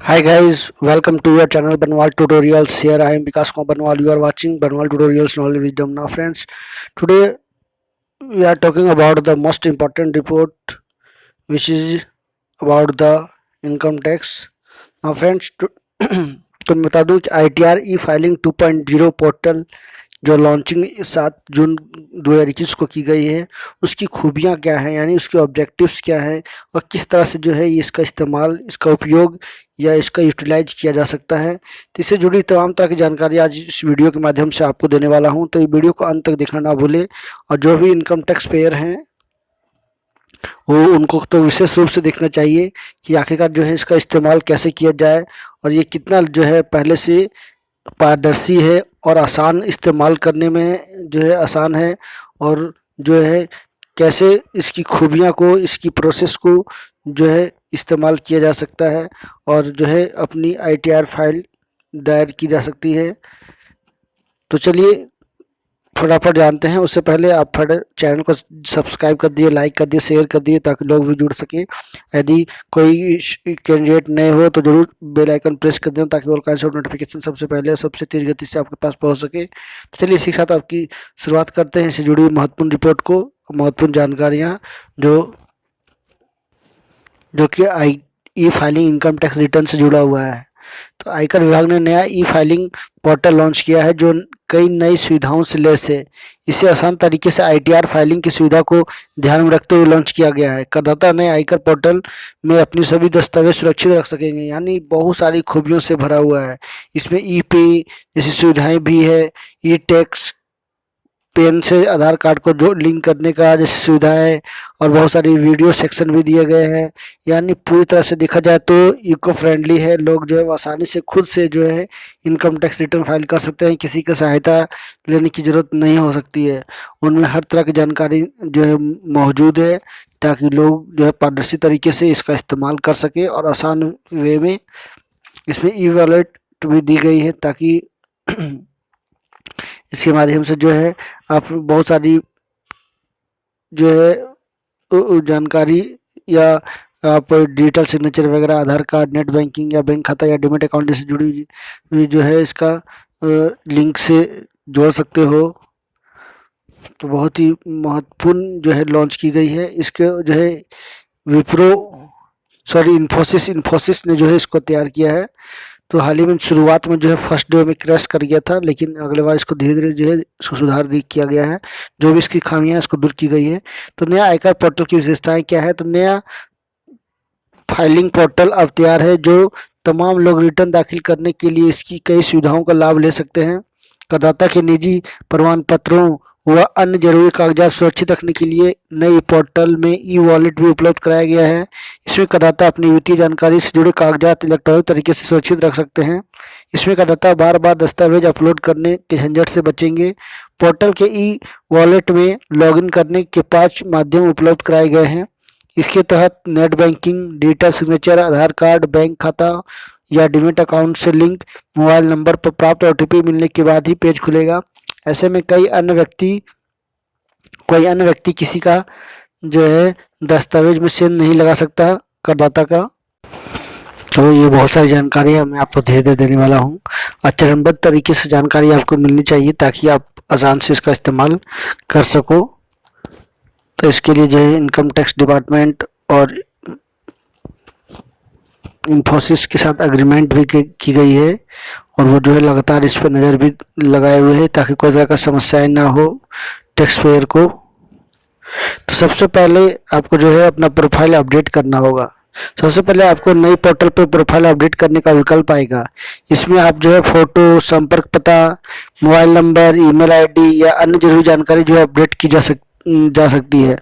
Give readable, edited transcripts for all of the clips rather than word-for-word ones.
Hi guys, welcome to your channel Banwal Tutorials. Here I am Vikas Kumar Banwal. You are watching Banwal Tutorials Knowledge Wisdom. Now friends, today we are talking about the most important report, which is about the income tax. Now friends, तो मैं बता दूं कि ITR ई filing 2.0 portal जो launching 7 जून 2021 को की गई है, उसकी खूबियाँ क्या हैं, यानी उसके ऑब्जेक्टिव्स क्या हैं और किस तरह से जो है इसका इस्तेमाल, इसका उपयोग या इसका यूटिलाइज किया जा सकता है। तो इससे जुड़ी तमाम तरह की जानकारी आज इस वीडियो के माध्यम से आपको देने वाला हूं। तो ये वीडियो को अंत तक देखना ना भूलें और जो भी इनकम टैक्स पेयर हैं वो उनको तो विशेष रूप से देखना चाहिए कि आखिरकार जो है इसका इस्तेमाल कैसे किया जाए और ये कितना जो है पहले से पारदर्शी है और आसान इस्तेमाल करने में जो है आसान है, और जो है कैसे इसकी खूबियाँ को, इसकी प्रोसेस को जो है इस्तेमाल किया जा सकता है और जो है अपनी ITR फाइल दायर की जा सकती है। तो चलिए फटाफट जानते हैं। उससे पहले आप चैनल को सब्सक्राइब कर दिए, लाइक कर दिए, शेयर कर दिए ताकि लोग भी जुड़ सके। यदि कोई कैंडिडेट नए हो तो जरूर बेल आइकन प्रेस कर दें ताकि ऑल काइंड्स ऑफ नोटिफिकेशन सबसे पहले सबसे तेज गति से आपके पास पहुंच सके। तो चलिए इसी के साथ आपकी शुरुआत करते हैं इससे जुड़ी महत्वपूर्ण रिपोर्ट को, महत्वपूर्ण जानकारियाँ जो कि ई फाइलिंग इनकम टैक्स रिटर्न से जुड़ा हुआ है। तो आयकर विभाग ने नया ई फाइलिंग पोर्टल लॉन्च किया है जो कई नई सुविधाओं से लैस है। इसे आसान तरीके से ITR फाइलिंग की सुविधा को ध्यान में रखते हुए लॉन्च किया गया है। करदाता नए आयकर पोर्टल में अपनी सभी दस्तावेज सुरक्षित रख सकेंगे, यानी बहुत सारी खूबियों से भरा हुआ है। इसमें ई पे जैसी सुविधाएं भी है, ई टैक्स पेन से आधार कार्ड को जो लिंक करने का जैसी सुविधाएं और बहुत सारी वीडियो सेक्शन भी दिए गए हैं। यानी पूरी तरह से देखा जाए तो इको फ्रेंडली है। लोग जो है आसानी से खुद से जो है इनकम टैक्स रिटर्न फाइल कर सकते हैं, किसी की सहायता लेने की ज़रूरत नहीं हो सकती है। उनमें हर तरह की जानकारी जो है मौजूद है ताकि लोग जो है पारदर्शी तरीके से इसका इस्तेमाल कर सके और आसान वे में। इसमें ई वॉलेट भी दी गई है ताकि इसके माध्यम से जो है आप बहुत सारी जो है जानकारी या आप डिजिटल सिग्नेचर वगैरह, आधार कार्ड, नेट बैंकिंग या बैंक खाता या डीमैट अकाउंट से जुड़ी हुई जो है इसका लिंक से जोड़ सकते हो। तो बहुत ही महत्वपूर्ण जो है लॉन्च की गई है। इसके जो है इन्फोसिस ने जो है इसको तैयार किया है। तो हाल ही में शुरुआत में जो है फर्स्ट डे में क्रैश कर गया था, लेकिन अगले बार इसको धीरे धीरे जो है इसको सुधार किया गया है। जो भी इसकी खामियां इसको दूर की गई है। तो नया आयकर पोर्टल की विशेषताएं क्या है? तो नया फाइलिंग पोर्टल अब तैयार है जो तमाम लोग रिटर्न दाखिल करने के लिए इसकी कई सुविधाओं का लाभ ले सकते हैं। करदाता के निजी प्रमाण पत्रों व अन्य जरूरी कागजात सुरक्षित रखने के लिए नए पोर्टल में ई वॉलेट भी उपलब्ध कराया गया है। इसमें करदाता अपनी वित्तीय जानकारी से जुड़े कागजात इलेक्ट्रॉनिक तरीके से सुरक्षित रख सकते हैं। इसमें करदाता बार बार दस्तावेज अपलोड करने के झंझट से बचेंगे। पोर्टल के ई वॉलेट में लॉगिन करने के 5 माध्यम उपलब्ध कराए गए हैं। इसके तहत नेट बैंकिंग, डिजिटल सिग्नेचर, आधार कार्ड, बैंक खाता या डीमैट अकाउंट से लिंक मोबाइल नंबर पर प्राप्त OTP मिलने के बाद ही पेज खुलेगा। ऐसे में कोई अन्य व्यक्ति किसी का जो है दस्तावेज में सेंध नहीं लगा सकता करदाता का। तो ये बहुत सारी जानकारी मैं आपको धीरे धीरे देने वाला हूँ और चरणबद्ध तरीके से जानकारी आपको मिलनी चाहिए ताकि आप आसान से इसका इस्तेमाल कर सको। तो इसके लिए जो है इनकम टैक्स डिपार्टमेंट और इन्फोसिस के साथ एग्रीमेंट भी की गई है और वो जो है लगातार इस पर नज़र भी लगाए हुए हैं ताकि कोई तरह का समस्याएं ना हो टैक्स पेयर को। तो सबसे पहले आपको जो है अपना प्रोफाइल अपडेट करना होगा। सबसे पहले आपको नई पोर्टल पे प्रोफाइल अपडेट करने का विकल्प आएगा। इसमें आप जो है फोटो, संपर्क पता, मोबाइल नंबर, ईमेल ID या अन्य जरूरी जानकारी जो है अपडेट की जा सकती है।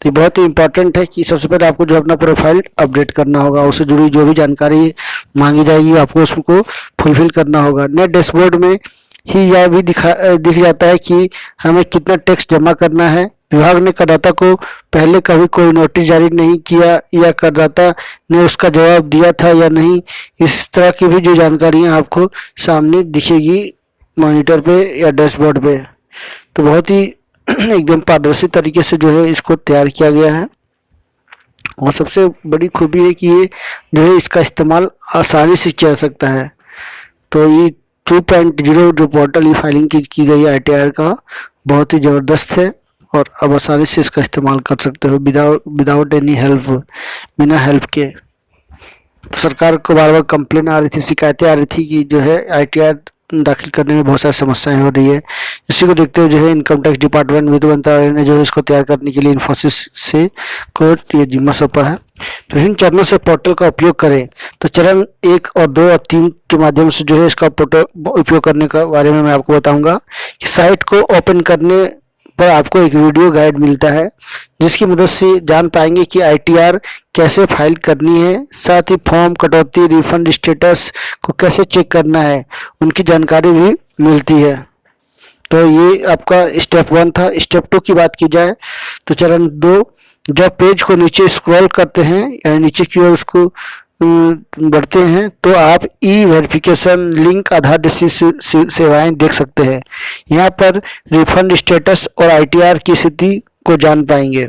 तो बहुत ही इम्पोर्टेंट है कि सबसे पहले आपको जो अपना प्रोफाइल अपडेट करना होगा, उससे जुड़ी जो भी जानकारी मांगी जाएगी आपको उसको फुलफिल करना होगा। नेट डैशबोर्ड में ही यह भी दिख जाता है कि हमें कितना टैक्स जमा करना है। विभाग ने करदाता को पहले कभी कोई नोटिस जारी नहीं किया या करदाता ने उसका जवाब दिया था या नहीं, इस तरह की भी जो जानकारियाँ आपको सामने दिखेगी मॉनिटर पे या डैशबोर्ड पे। तो बहुत ही एकदम पारदर्शी तरीके से जो है इसको तैयार किया गया है। और सबसे बड़ी खूबी है कि ये जो है इसका इस्तेमाल आसानी से किया जा सकता है। तो ये 2.0 जो पोर्टल ई फाइलिंग की गई है ITR का, बहुत ही ज़बरदस्त है और अब आसानी से इसका इस्तेमाल कर सकते हो विदाउट एनी हेल्प, बिना हेल्प के। सरकार को बार बार कंप्लेन आ रही थी, शिकायतें आ रही थी कि जो है ITR दाखिल करने में बहुत सारी समस्याएं हो रही है। इसी को देखते हुए जो है इनकम टैक्स डिपार्टमेंट, वित्त मंत्रालय ने जो है इसको तैयार करने के लिए इन्फोसिस से को ये जिम्मा सौंपा है। तो विभिन्न चरणों से पोर्टल का उपयोग करें। तो चरण 1 और 2 और 3 के माध्यम से जो है इसका पोर्टल उपयोग करने का बारे में मैं आपको बताऊंगा कि साइट को ओपन करने पर आपको एक वीडियो गाइड मिलता है, जिसकी मदद से जान पाएंगे कि ITR कैसे फाइल करनी है, साथ ही फॉर्म, कटौती, रिफंड स्टेटस को कैसे चेक करना है, उनकी जानकारी भी मिलती है। तो ये आपका स्टेप 1 था। स्टेप 2 की बात की जाए तो चरण 2, जब पेज को नीचे स्क्रॉल करते हैं यानी नीचे की ओर उसको बढ़ते हैं तो आप ई वेरिफिकेशन लिंक आधार जैसी सेवाएं देख सकते हैं। यहाँ पर रिफंड स्टेटस और ITR की स्थिति को जान पाएंगे।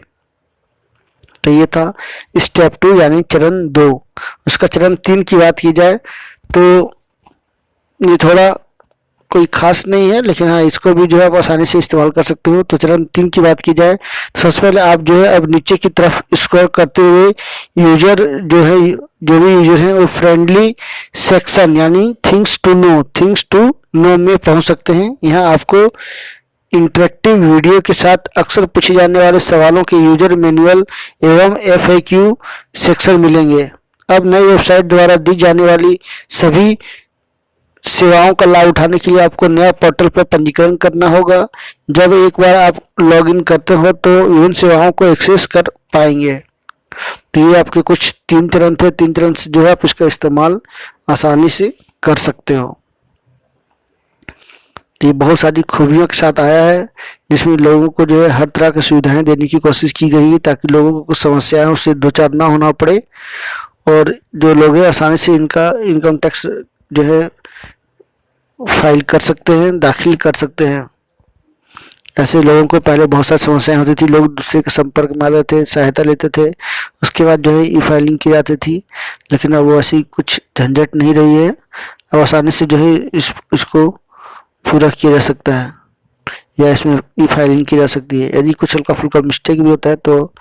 तो ये था स्टेप 2 यानी चरण 2। उसका चरण 3 की बात की जाए तो ये थोड़ा कोई खास नहीं है, लेकिन हाँ इसको भी जो है आप आसानी से इस्तेमाल कर सकते हो। तो चरण 3 की बात की जाए तो सबसे पहले आप जो है अब नीचे की तरफ स्क्रॉल करते हुए यूजर जो है, जो भी यूजर है वो फ्रेंडली सेक्शन यानी थिंग्स टू नो में पहुंच सकते हैं। यहाँ आपको इंटरेक्टिव वीडियो के साथ अक्सर पूछे जाने वाले सवालों के यूजर मैनुअल एवं FAQ सेक्शन मिलेंगे। अब नई वेबसाइट द्वारा दी जाने वाली सभी सेवाओं का लाभ उठाने के लिए आपको नया पोर्टल पर पंजीकरण करना होगा। जब एक बार आप लॉगिन करते हो तो विभिन्न सेवाओं को एक्सेस कर पाएंगे। तो ये आपके कुछ 3 चरण थे। 3 चरण से जो है आप इसका इस्तेमाल आसानी से कर सकते हो। तो ये बहुत सारी खूबियों के साथ आया है, जिसमें लोगों को जो है हर तरह की सुविधाएं देने की कोशिश की गई है ताकि लोगों को कुछ समस्याओं से दो चार ना होना पड़े और जो लोग हैं आसानी से इनका इनकम टैक्स जो है फाइल कर सकते हैं, दाखिल कर सकते हैं। ऐसे लोगों को पहले बहुत सारी समस्याएं होती थी, लोग दूसरे के संपर्क में आते थे, सहायता लेते थे, उसके बाद जो है ई फाइलिंग की जाती थी। लेकिन अब वो ऐसी कुछ झंझट नहीं रही है। अब आसानी से जो है इसको पूरा किया जा सकता है या इसमें ई फाइलिंग की जा सकती है। यदि कुछ हल्का फुल्का मिस्टेक भी होता है तो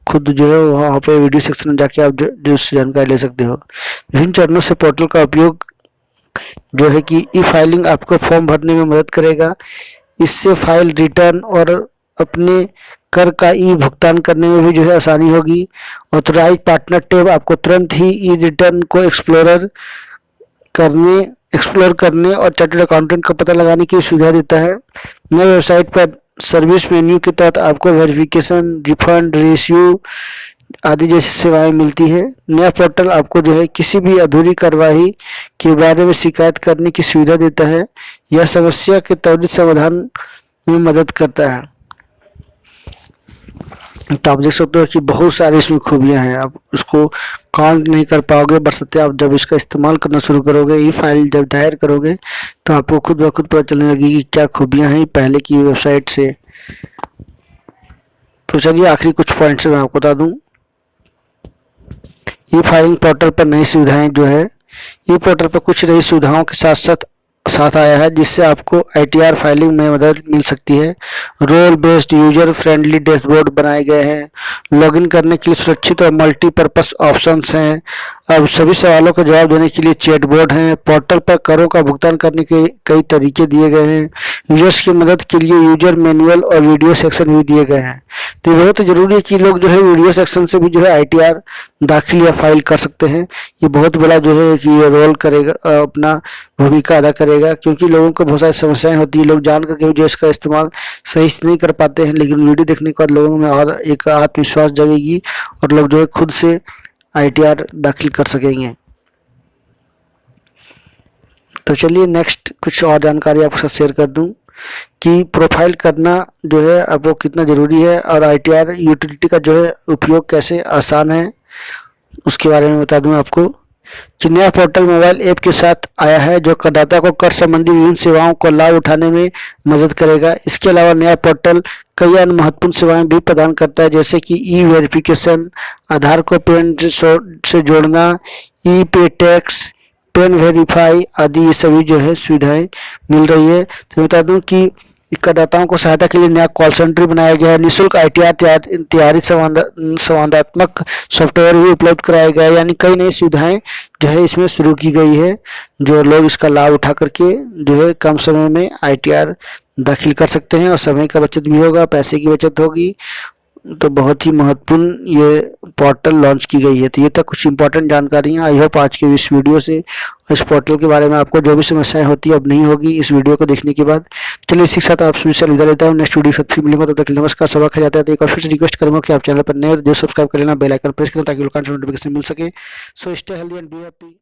खुद जो है वहाँ पे वीडियो सेक्शन में जाके आप जो उससे जानकारी ले सकते हो। विभिन्न चरणों से पोर्टल का उपयोग जो है कि ई फाइलिंग आपको फॉर्म भरने में मदद करेगा। इससे फाइल रिटर्न और अपने कर का ई भुगतान करने में भी जो है आसानी होगी। ऑथराइज पार्टनर टैब आपको तुरंत ही ई रिटर्न को एक्सप्लोर करने और चार्टर्ड अकाउंटेंट का पता लगाने की सुविधा देता है। नए वेबसाइट पर सर्विस मेन्यू के तहत आपको वेरिफिकेशन, रिफंड, रेशियो आदि जैसी सेवाएं मिलती है। नया पोर्टल आपको जो है किसी भी अधूरी कार्रवाई के बारे में शिकायत करने की सुविधा देता है। यह समस्या के त्वरित समाधान में मदद करता है। तो आप देख सकते हो कि बहुत सारी इसमें खूबियां हैं, आप उसको काउंट नहीं कर पाओगे, बशर्ते आप जब इसका इस्तेमाल करना शुरू करोगे, ये फाइल जब दायर करोगे तो आपको खुद ब खुद पता चलने लगेगी कि क्या खूबियां हैं पहले की वेबसाइट से। तो चलिए आखिरी कुछ पॉइंट्स मैं आपको बता दूं। ई फाइलिंग पोर्टल पर नई सुविधाएं जो है, ई पोर्टल पर कुछ नई सुविधाओं के साथ आया है जिससे आपको ITR फाइलिंग में मदद मिल सकती है। Role based user friendly dashboard बनाए गए हैं। लॉगिन करने के लिए सुरक्षित और मल्टीपर्पस ऑप्शंस हैं। अब सभी सवालों का जवाब देने के लिए चैटबॉट हैं। पोर्टल पर करों का भुगतान करने के कई तरीके दिए गए हैं। यूजर्स की मदद के लिए यूजर मैनुअल और वीडियो सेक्शन भी दिए गए हैं। तो ये बहुत जरूरी है कि लोग जो है वीडियो सेक्शन से भी जो है ITR दाखिल या फाइल कर सकते हैं। ये बहुत बड़ा जो है कि ये रोल करेगा, अपना भूमिका अदा करेगा, क्योंकि लोगों को बहुत सारी समस्याएं होती है। लोग जान करके जो इसका इस्तेमाल सही से नहीं कर पाते हैं, लेकिन वीडियो देखने के बाद लोगों में और एक आत्मविश्वास जगेगी और लोग जो है खुद से ITR दाखिल कर सकेंगे। तो चलिए नेक्स्ट कुछ और जानकारी आपके साथ शेयर कर दूं कि प्रोफाइल करना जो है अब वो कितना ज़रूरी है और ITR यूटिलिटी का जो है उपयोग कैसे आसान है, उसके बारे में बता दूं आपको। कि नया पोर्टल मोबाइल ऐप के साथ आया है जो करदाता को कर संबंधी विभिन्न सेवाओं को लाभ उठाने में मदद करेगा। इसके अलावा नया पोर्टल कई अन्य महत्वपूर्ण सेवाएं भी प्रदान करता है, जैसे कि ई वेरिफिकेशन, आधार को पैन से जोड़ना, ई पे टैक्स, पेन वेरीफाई आदि। ये सभी जो है सुविधाएं मिल रही है। तो बता दूं कि करदाताओं को सहायता के लिए नया कॉल सेंटर बनाया गया है। निःशुल्क ITR तैयारी संवादात्मक सॉफ्टवेयर भी उपलब्ध कराया गया है। यानी कई नई सुविधाएं जो है इसमें शुरू की गई है, जो लोग इसका लाभ उठा करके जो है कम समय में ITR दाखिल कर सकते हैं और समय का बचत भी होगा, पैसे की बचत होगी। तो बहुत ही महत्वपूर्ण ये पोर्टल लॉन्च की गई है। तो ये तक कुछ इंपॉर्टेंट जानकारियाँ। आई होप आज के इस वीडियो से इस पोर्टल के बारे में आपको जो भी समस्याएं होती है अब नहीं होगी इस वीडियो को देखने के बाद। चलिए इसी के साथ आप सभी से अलविदा लेता हूँ। नेक्स्ट वीडियो के साथ फिर मिलेंगे, तब तक नमस्कार। सब खा जाता है तो एक और फिर से रिक्वेस्ट करूँगा कि आप चैनल पर नए जो सब्सक्राइब कर लेना, बेल आइकन प्रेस करें ताकि नोटिफिकेशन मिल सके। So stay healthy and be happy.